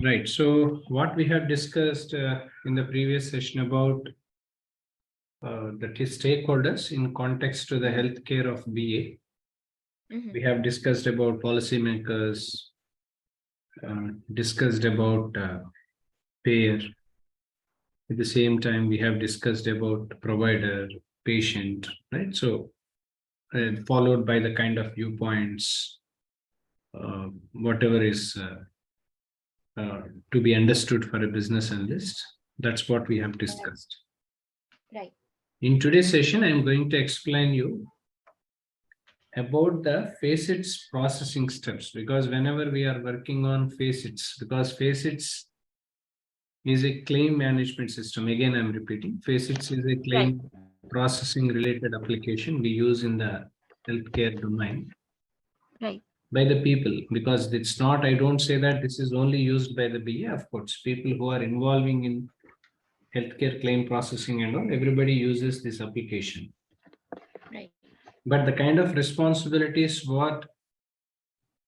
Right. So what we have discussed in the previous session about the stakeholders in context to the healthcare of BA. We have discussed about policymakers, discussed about payer. At the same time, we have discussed about provider, patient, right? So followed by the kind of viewpoints, whatever is to be understood for a business analyst. That's what we have discussed. Right. In today's session, I'm going to explain you about the FACETS processing steps, because whenever we are working on FACETS, because FACETS is a claim management system. Again, I'm repeating, FACETS is a claim processing related application we use in the healthcare domain. Right. By the people, because it's not, I don't say that this is only used by the BA. Of course, people who are involving in healthcare claim processing and all, everybody uses this application. Right. But the kind of responsibilities what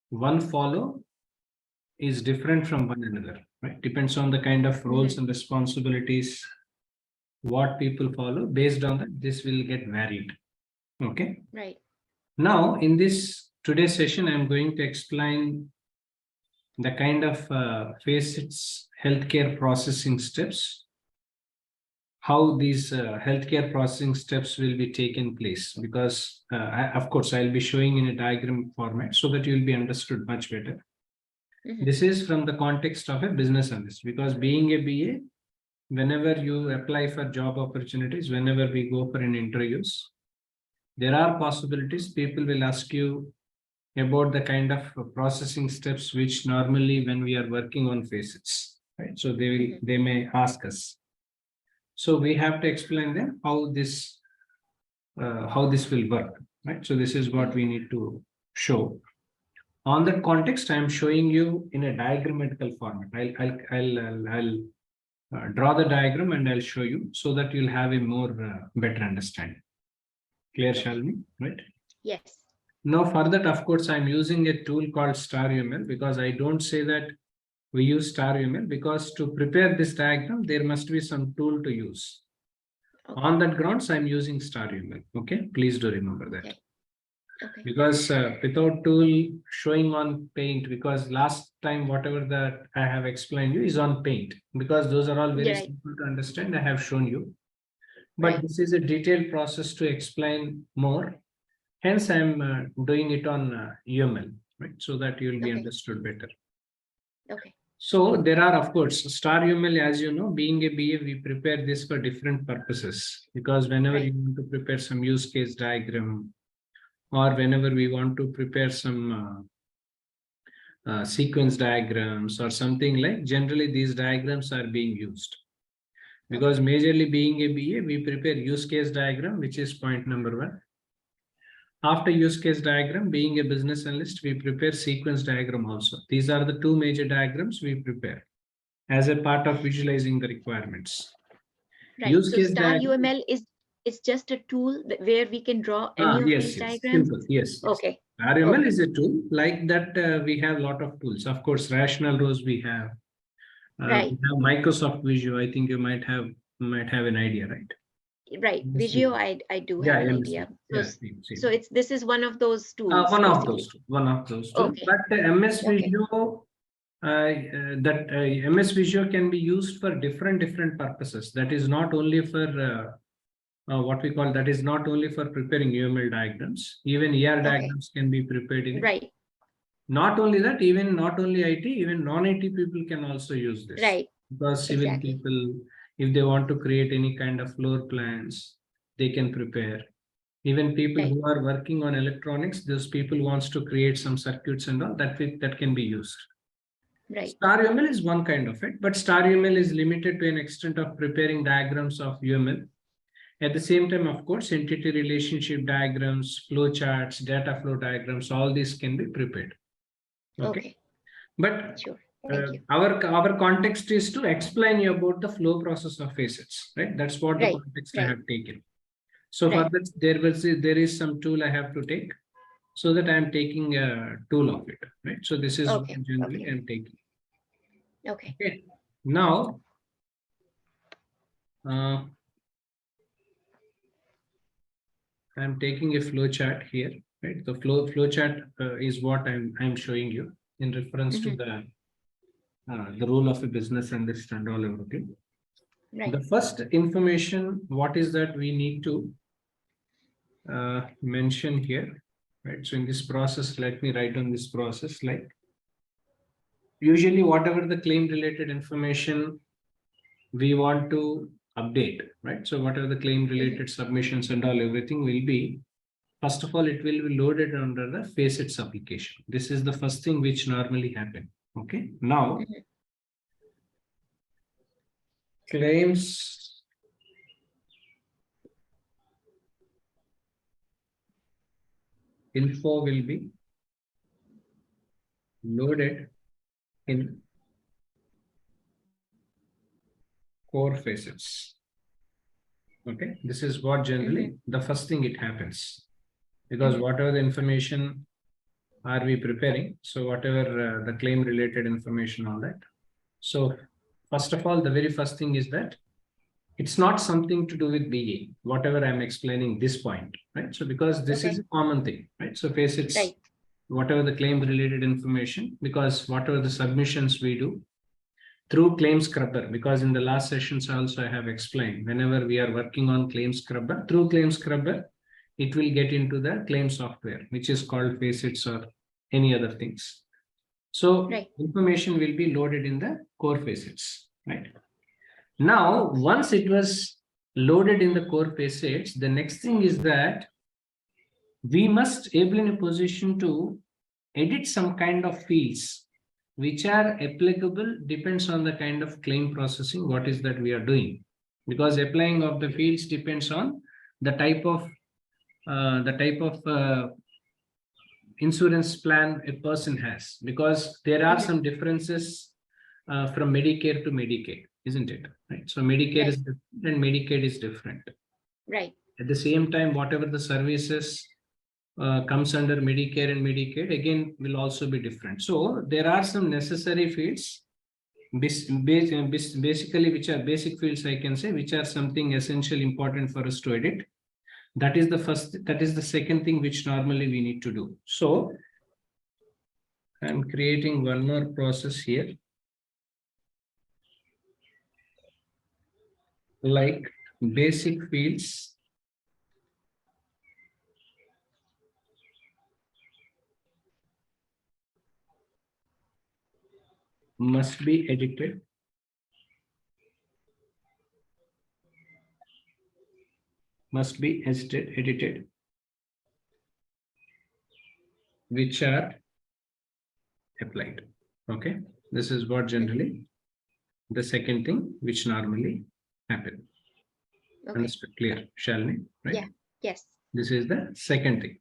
one follow is different from one another, right? Depends on the kind of roles and responsibilities what people follow. Based on that, this will get varied. Okay. Right. Now, in this today's session, I'm going to explain the kind of FACETS healthcare processing steps, how these healthcare processing steps will be taken place, because of course, I'll be showing in a diagram format so that you'll be understood much better. This is from the context of a business analyst, because being a BA, whenever you apply for job opportunities, whenever we go for an interviews, there are possibilities people will ask you about the kind of processing steps which normally when we are working on FACETS, right? So they may ask us. So we have to explain them how this will work, right? So this is what we need to show. On that context, I am showing you in a diagrammatical format. I'll draw the diagram and I'll show you so that you'll have a more better understanding. Clear, shall we? Right? Yes. Now, for that, of course, I'm using a tool called StarUML, because I don't say that we use StarUML, because to prepare this diagram, there must be some tool to use. Okay. On that grounds, I'm using StarUML. Okay, please do remember that. Okay. Because without tool showing on Paint, because last time whatever that I have explained you is on Paint, because those are all very simple to understand. I have shown you, but this is a detailed process to explain more. Hence, I'm doing it on UML, right? So that you will be understood better. Okay. So there are, of course, StarUML, as you know, being a BA, we prepare this for different purposes, because whenever you want to prepare some use case diagram, or whenever we want to prepare some sequence diagrams or something, like generally these diagrams are being used. Because majorly being a BA, we prepare use case diagram, which is point number 1. After use case diagram, being a business analyst, we prepare sequence diagram also. These are the two major diagrams we prepare as a part of visualizing the requirements. Right. Use case StarUML is just a tool where we can draw any of these diagrams. Simple. Yes. Okay. StarUML is a tool like that. We have a lot of tools. Of course, rational rows we have. We have Microsoft Visio. I think you might have an idea, right? Right. Visio, I do have an idea. So this is one of those tools. One of those tools. Okay. But MS Visio, MS Visio can be used for different purposes. That is not only for what we call, that is not only for preparing UML diagrams. Even ER diagrams can be prepared in it. Right. Not only that, not only IT, even non-IT people can also use this. Right. Because civil people, if they want to create any kind of floor plans, they can prepare. Even people who are working on electronics, those people wants to create some circuits and all, that can be used. Right. StarUML is one kind of it, but StarUML is limited to an extent of preparing diagrams of UML. At the same time, of course, entity relationship diagrams, flow charts, data flow diagrams, all these can be prepared. Okay. But our context is to explain you about the flow process of FACETS, right? That's what the context I have taken. So for that, there is some tool I have to take, so that I am taking a tool of it, right? So this is what generally I am taking. Okay. Now, I'm taking a flow chart here, right? The flow chart is what I'm showing you in reference to the role of a business analyst and all everything. Right. The first information, what is that we need to mention here, right? So in this process, let me write on this process, like usually whatever the claim related information we want to update, right? So whatever the claim related submissions and all everything will be, first of all, it will be loaded under the FACETS application. This is the first thing which normally happen. Okay. Now, claims info will be loaded in core FACETS. Okay. This is what generally the first thing it happens, because whatever the information are we preparing, so whatever the claim related information, all that. So first of all, the very first thing is that it's not something to do with BA, whatever I'm explaining this point, right? So because this is a common thing, right? So FACETS, whatever the claim related information, because whatever the submissions we do through claim scrubber, because in the last sessions also I have explained, whenever we are working on claim scrubber, through claim scrubber, it will get into the claim software, which is called FACETS or any other things. So information will be loaded in the core FACETS, right? Now, once it was loaded in the core FACETS, the next thing is that we must able in a position to edit some kind of fields which are applicable, depends on the kind of claim processing, what is that we are doing. Because applying of the fields depends on the type of insurance plan a person has, because there are some differences from Medicare to Medicaid, isn't it? Right. So Medicare is different and Medicaid is different. Right. At the same time, whatever the services comes under Medicare and Medicaid, again, will also be different. So there are some necessary fields, basically, which are basic fields, I can say, which are something essential important for us to edit. That is the first, that is the second thing which normally we need to do. So I'm creating one more process here. Like basic fields must be edited. Must be edited, which are applied. Okay, this is what generally the second thing which normally happen. Understood? Clear, Shalini? Right? Yeah. Yes. This is the second thing.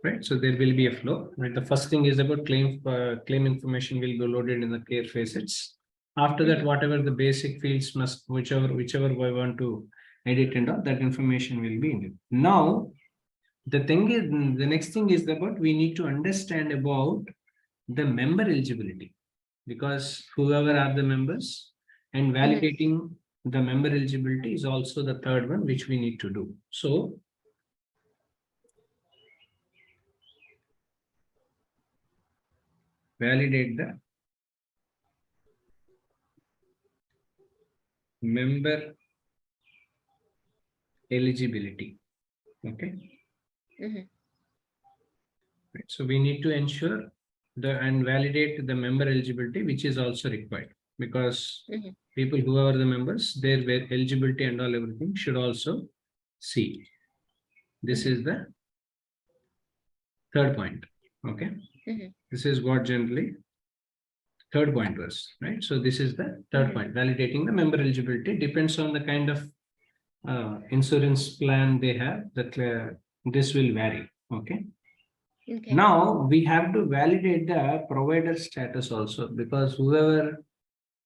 Right, so there will be a flow. Right, the first thing is about claim information will be loaded in the care FACETS. After that, whatever the basic fields must, whichever we want to edit and all, that information will be in it. Now, the thing is, the next thing is about we need to understand about the member eligibility, because whoever are the members and validating the member eligibility is also the third one which we need to do. So validate the member eligibility. Okay. Right. So we need to ensure and validate the member eligibility, which is also required, because people who are the members, their eligibility and all everything should also see. This is the third point. Okay. This is what generally third point was, right? So this is the third point, validating the member eligibility depends on the kind of insurance plan they have, that this will vary. Okay. Now we have to validate the provider status also, because whoever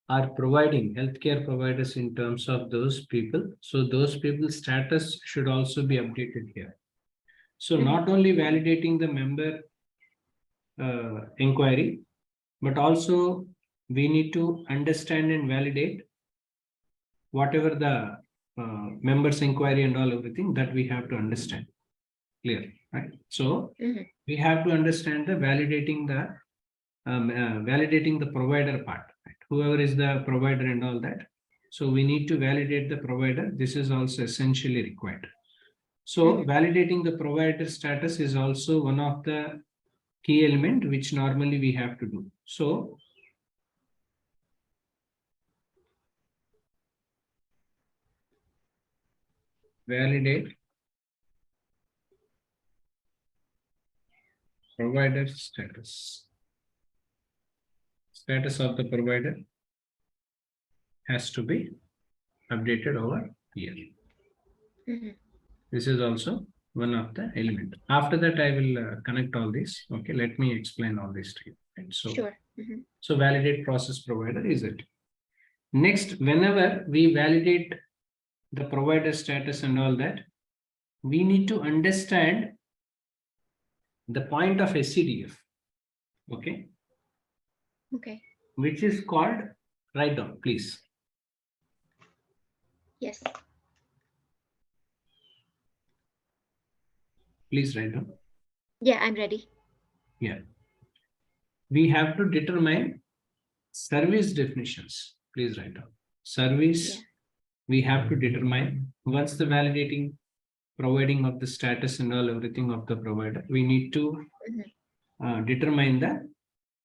are providing healthcare providers in terms of those people, so those people's status should also be updated here. So not only validating the member inquiry, but also we need to understand and validate whatever the members inquiry and all everything that we have to understand. Clear, right? So we have to understand the validating the provider part, right? Whoever is the provider and all that. So we need to validate the provider. This is also essentially required. So validating the provider status is also one of the key element which normally we have to do. So validate provider status. Status of the provider has to be updated over here. This is also one of the element. After that, I will connect all this. Okay, let me explain all this to you. Right? So, sure. So validate process provider is it. Next, whenever we validate the provider status and all that, we need to understand the point of SCDF. Okay. Okay. Which is called, write down, please. Yes. Please write down. Yeah, I'm ready. Yeah. We have to determine service definitions. Please write down. Service, we have to determine once the validating, providing of the status and all everything of the provider, we need to determine the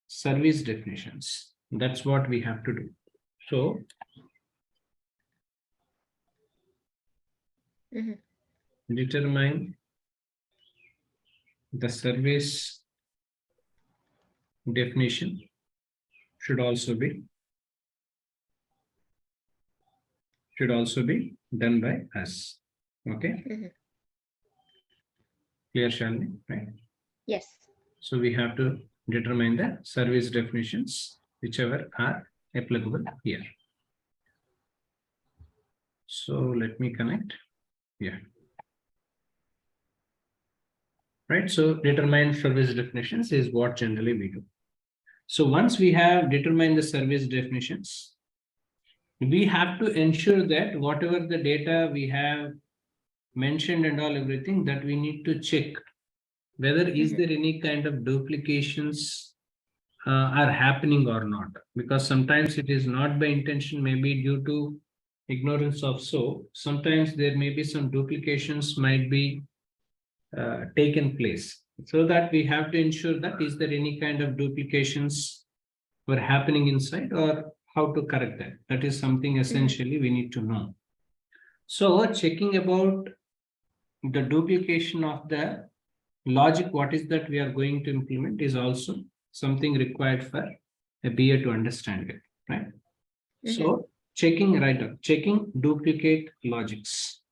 service definitions. That's what we have to do. So, determine the service definition should also be done by us. Okay. Clear, Shalini, right? Yes. So we have to determine the service definitions, whichever are applicable here. So let me connect. Yeah. Right. So determine service definitions is what generally we do. So once we have determined the service definitions, we have to ensure that whatever the data we have mentioned and all everything that we need to check whether is there any kind of duplications are happening or not, because sometimes it is not by intention, maybe due to ignorance of so sometimes there may be some duplications might be taken place, so that we have to ensure that is there any kind of duplications were happening inside or how to correct that. That is something essentially we need to know. So checking about the duplication of the logic, what is that we are going to implement is also something required for a BA to understand it, right? So checking, right up, checking duplicate logics.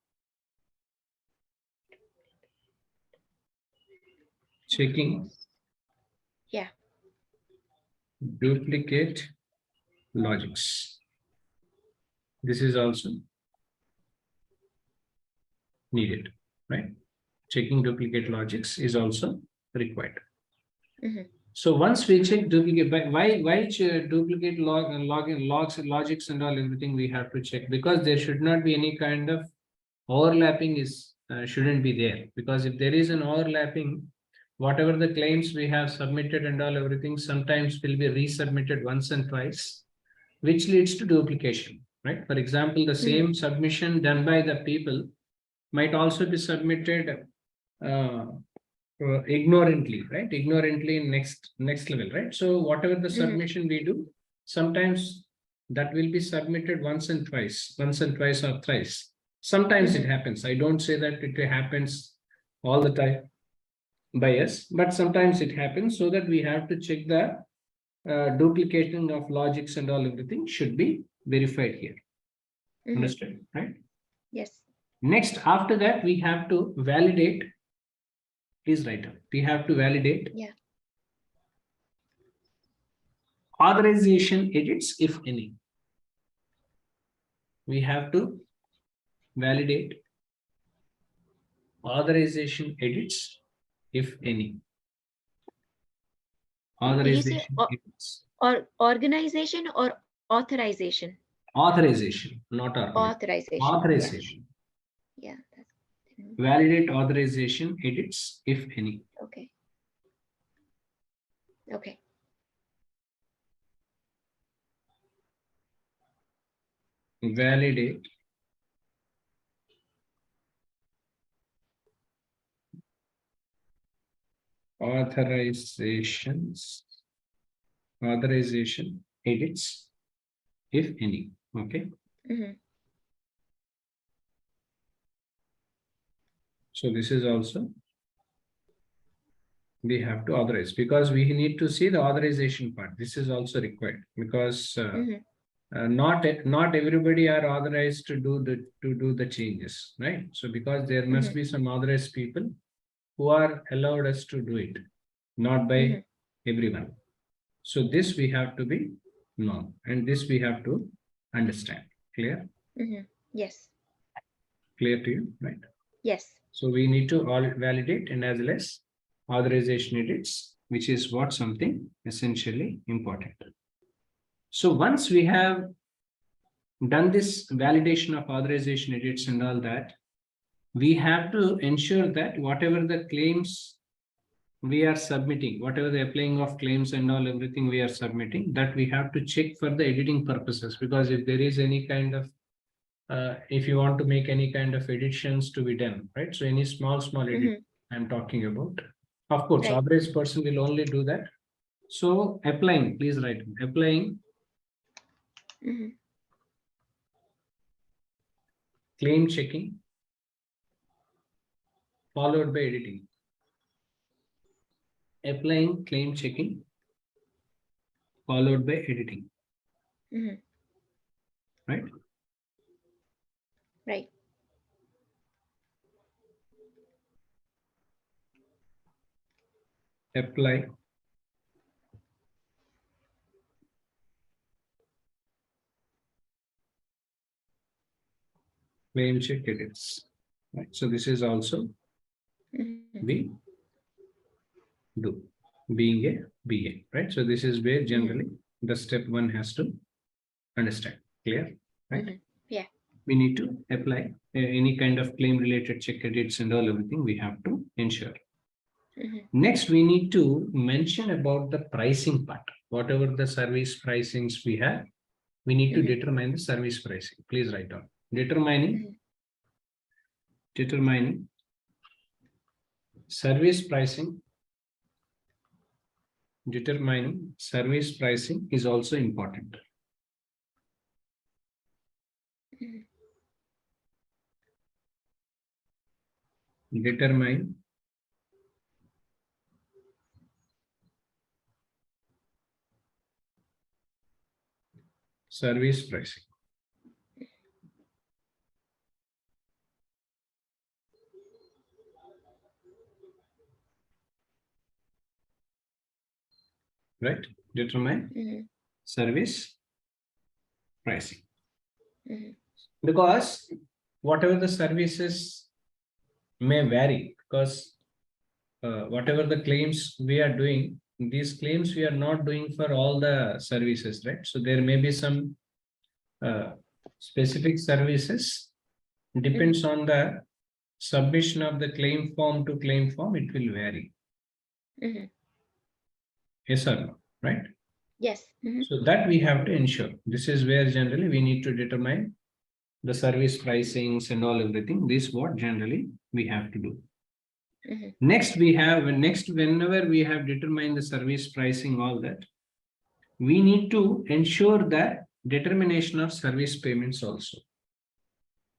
Checking. Yeah. Duplicate logics. This is also needed, right? Checking duplicate logics is also required. So once we check duplicate, why duplicate logics and all everything we have to check, because there should not be any kind of overlapping is shouldn't be there, because if there is an overlapping, whatever the claims we have submitted and all everything sometimes will be resubmitted once and twice, which leads to duplication, right? For example, the same submission done by the people might also be submitted ignorantly, right? Ignorantly in next level, right? So whatever the submission we do, sometimes that will be submitted once and twice or thrice. Sometimes it happens. I don't say that it happens all the time by us, but sometimes it happens, so that we have to check the duplication of logics and all everything should be verified here. Understood, right? Yes. Next, after that, we have to validate. Please write down. We have to validate. Yeah. Authorization edits, if any. We have to validate authorization edits, if any. Authorization edits. Or organization or authorization? Authorization, not authorization. Authorization. Yeah. Validate authorization edits, if any. Okay. Okay. Validate authorization edits, if any. Okay. So this is also we have to authorize, because we need to see the authorization part. This is also required, because not everybody are authorized to do the changes, right? So because there must be some authorized people who are allowed us to do it, not by everyone. So this we have to be known, and this we have to understand. Clear? Yes. Clear to you, right? Yes. So we need to all validate and as well as authorization edits, which is what something essentially important. So once we have done this validation of authorization edits and all that, we have to ensure that whatever the claims we are submitting, whatever the applying of claims and all, everything we are submitting, that we have to check for the editing purposes. Because if there is any kind of if you want to make any kind of additions to be done, right? So any small edit I'm talking about. Of course, authorized person will only do that. So applying, please write applying claim checking followed by editing. Applying claim checking followed by editing. Right? Right. Apply claim check edits. Right. So this is also we do, being a BA, right? So this is where generally the step one has to understand. Clear? Right? Yeah. We need to apply any kind of claim related check edits and all, everything we have to ensure. Next, we need to mention about the pricing part. Whatever the service pricings we have, we need to determine the service pricing. Please write down. Determining service pricing. Determining service pricing is also important. Determine service pricing. Right? Determine service pricing. Because whatever the services may vary, because whatever the claims we are doing, these claims we are not doing for all the services, right? So there may be some specific services, depends on the submission of the claim form to claim form, it will vary. Yes or no, right? Yes. So that we have to ensure. This is where generally we need to determine the service pricings and all, everything. This is what generally we have to do. Next, whenever we have determined the service pricing, all that, we need to ensure that determination of service payments also.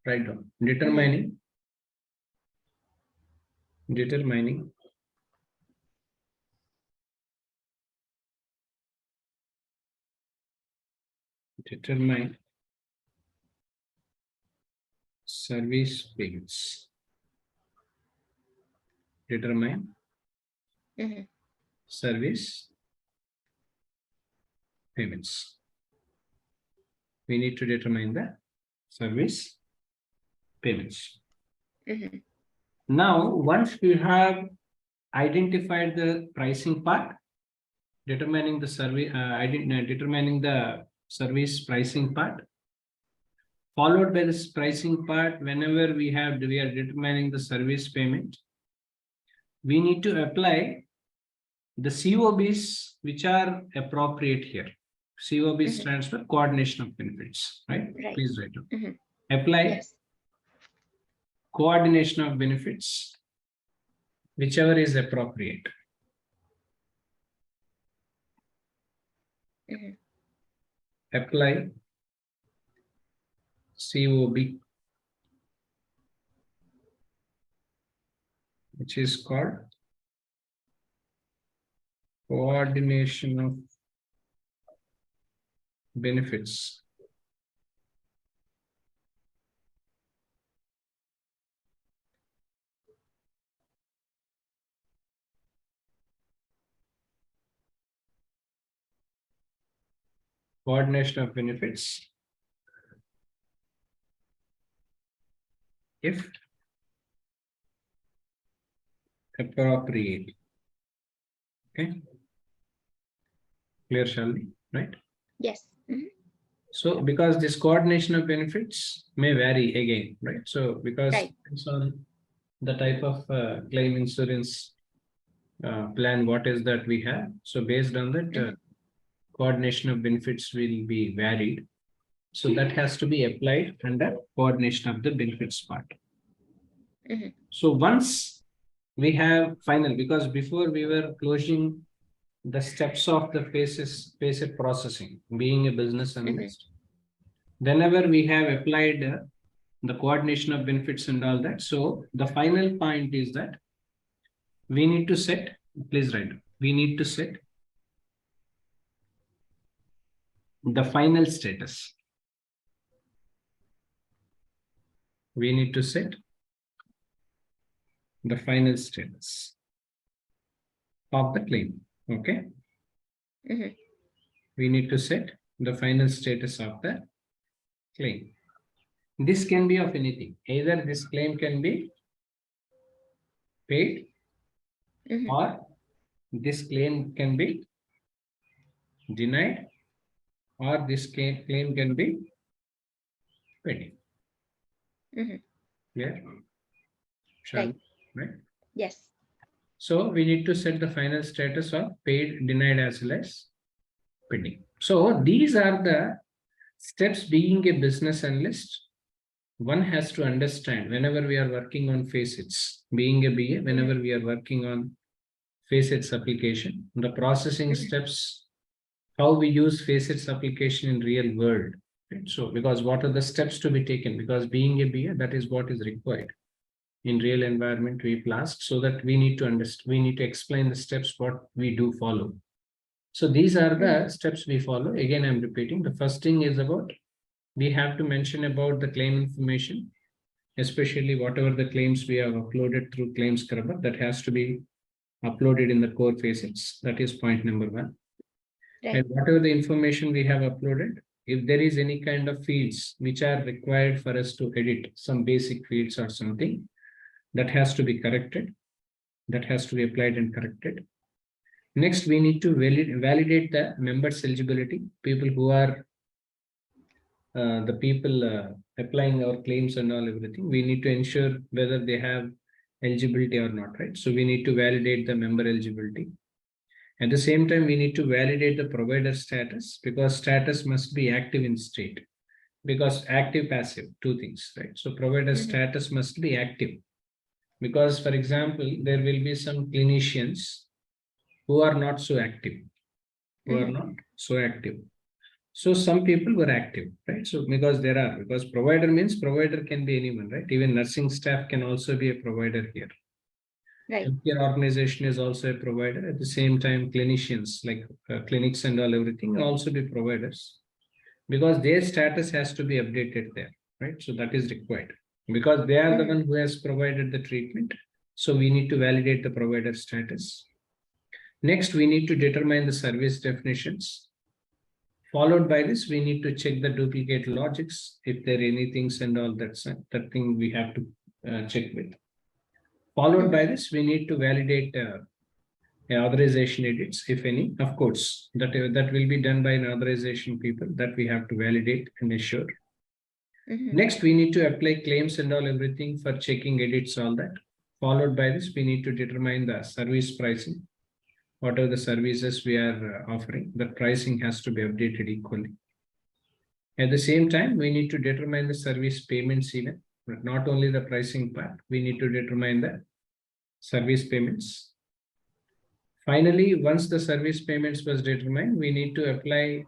Write down. Determining determine service payments. Determine service payments. We need to determine the service payments. Now, once you have identified the pricing part, determining the determining the service pricing part, followed by this pricing part, whenever we are determining the service payment, we need to apply the COBs which are appropriate here. COB stands for coordination of benefits, right? Please write down. Apply coordination of benefits, whichever is appropriate. Apply COB, which is called coordination of benefits. Coordination of benefits if appropriate. Okay. Clear, Shalini, right? Yes. So because this coordination of benefits may vary again, right? So because it's on the type of claim insurance plan, what is that we have. So based on that, coordination of benefits will be varied. So that has to be applied under coordination of the benefits part. So once we have final, because before we were closing the steps of the facet processing, being a business analyst, whenever we have applied the coordination of benefits and all that. So the final point is that we need to set, please write, we need to set the final status. We need to set the final status of the claim. Okay. We need to set the final status of the claim. This can be of anything. Either this claim can be paid or this claim can be denied or this claim can be paid. Yeah. Right? Yes. So we need to set the final status of paid, denied as well as pending. So these are the steps being a business analyst. One has to understand whenever we are working on facets, being a BA, whenever we are working on facets application, the processing steps, how we use facets application in real world. Right? So because what are the steps to be taken? Because being a BA, that is what is required. In real environment, we blast, so that we need to understand, we need to explain the steps what we do follow. So these are the steps we follow. Again, I'm repeating. The first thing is about, we have to mention about the claim information, especially whatever the claims we have uploaded through claims scrubber, that has to be uploaded in the core facets. That is point number one. And whatever the information we have uploaded, if there is any kind of fields which are required for us to edit, some basic fields or something, that has to be corrected. That has to be applied and corrected. Next, we need to validate the members' eligibility, people who are the people applying our claims and all everything. We need to ensure whether they have eligibility or not, right? So we need to validate the member eligibility. At the same time, we need to validate the provider status, because status must be active in state, because active, passive, two things, right? So provider status must be active, because for example, there will be some clinicians who are not so active, So some people were active, right? So because provider means provider can be anyone, right? Even nursing staff can also be a provider here. Healthcare organization is also a provider. At the same time, clinicians like clinics and all everything also be providers, because their status has to be updated there, right? So that is required, because they are the one who has provided the treatment. So we need to validate the provider status. Next, we need to determine the service definitions. Followed by this, we need to check the duplicate logics, if there are any things and all that thing we have to check with. Followed by this, we need to validate authorization edits, if any. Of course, that will be done by an authorization people that we have to validate and assure. Next, we need to apply claims and all everything for checking edits, all that. Followed by this, we need to determine the service pricing. What are the services we are offering? The pricing has to be updated equally. At the same time, we need to determine the service payments even. But not only the pricing part, we need to determine the service payments. Finally, once the service payments was determined, we need to apply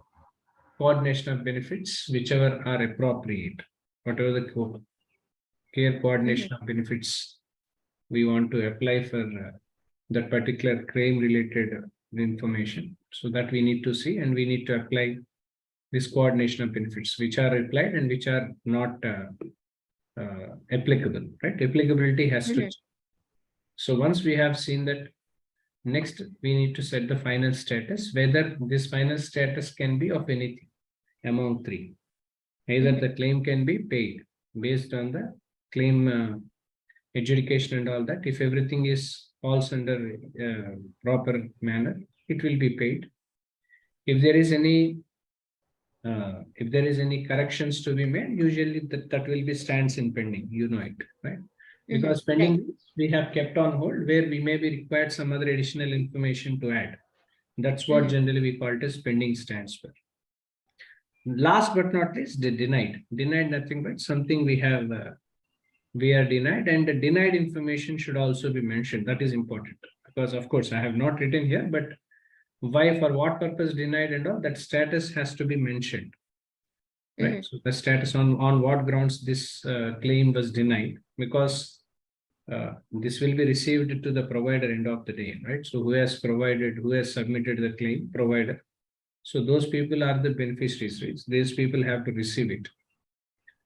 coordination of benefits, whichever are appropriate. Whatever the care coordination of benefits we want to apply for that particular claim related information. So that we need to see, and we need to apply this coordination of benefits, which are applied and which are not applicable, right? Applicability has to. So once we have seen that, next we need to set the final status, whether this final status can be of anything among three. Either the claim can be paid based on the claim adjudication and all that. If everything falls under proper manner, it will be paid. If there is any corrections to be made, usually that will be stands in pending. You know it, right? Because pending we have kept on hold, where we may be required some other additional information to add. That's what generally we call it as pending stands for. Last but not least, the denied. Denied nothing but something we have. We are denied, and the denied information should also be mentioned. That is important, because of course I have not written here, but why, for what purpose denied and all that status has to be mentioned, right? So the status on what grounds this claim was denied, because this will be received to the provider end of the day, right? So who has submitted the claim? Provider. So those people are the beneficiaries, right? These people have to receive it.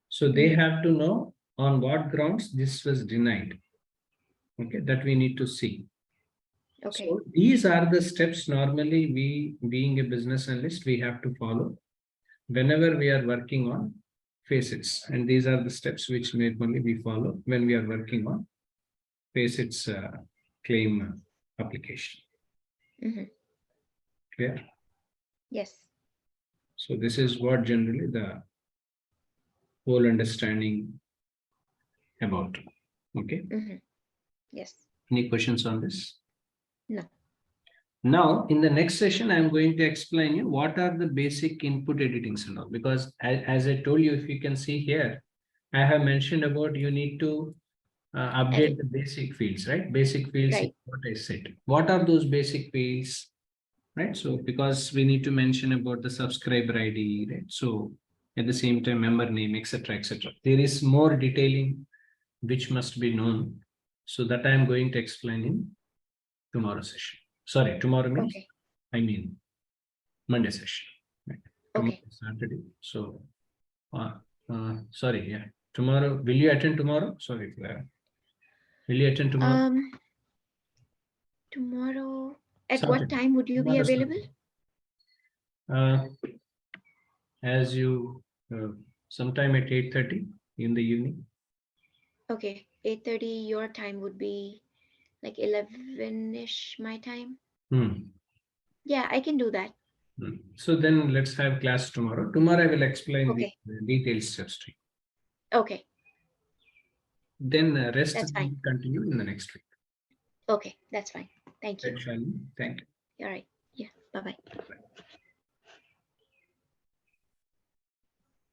So they have to know on what grounds this was denied. Okay, that we need to see. Okay. So these are the steps normally we, being a business analyst, we have to follow whenever we are working on FACETS. And these are the steps which normally we follow when we are working on FACETS claim application. Clear? Yes. So this is what generally the whole understanding about. Okay. Yes. Any questions on this? No. Now, in the next session, I'm going to explain you what are the basic input editings and all, because as I told you, if you can see here, I have mentioned about you need to update the basic fields, right? Basic fields, right. What I said. What are those basic fields, right? So because we need to mention about the subscriber ID, right? So at the same time, member name, etc., etc. There is more detailing which must be known. So that I am going to explain in tomorrow's session. Sorry, tomorrow means, okay. I mean Monday session. Right? Okay. Saturday. So, sorry, yeah. Tomorrow, will you attend tomorrow? Sorry, Clara. Will you attend tomorrow? Tomorrow, at Saturday. What time would you tomorrow be available? As you, sometime at 8:30 in the evening. Okay, 8:30 your time would be like 11-ish my time. Yeah, I can do that. So then let's have class tomorrow. Tomorrow I will explain the detailed steps to you. Okay. Then the rest will continue in the next week. Okay, that's fine. Thank you. Thank you. All right.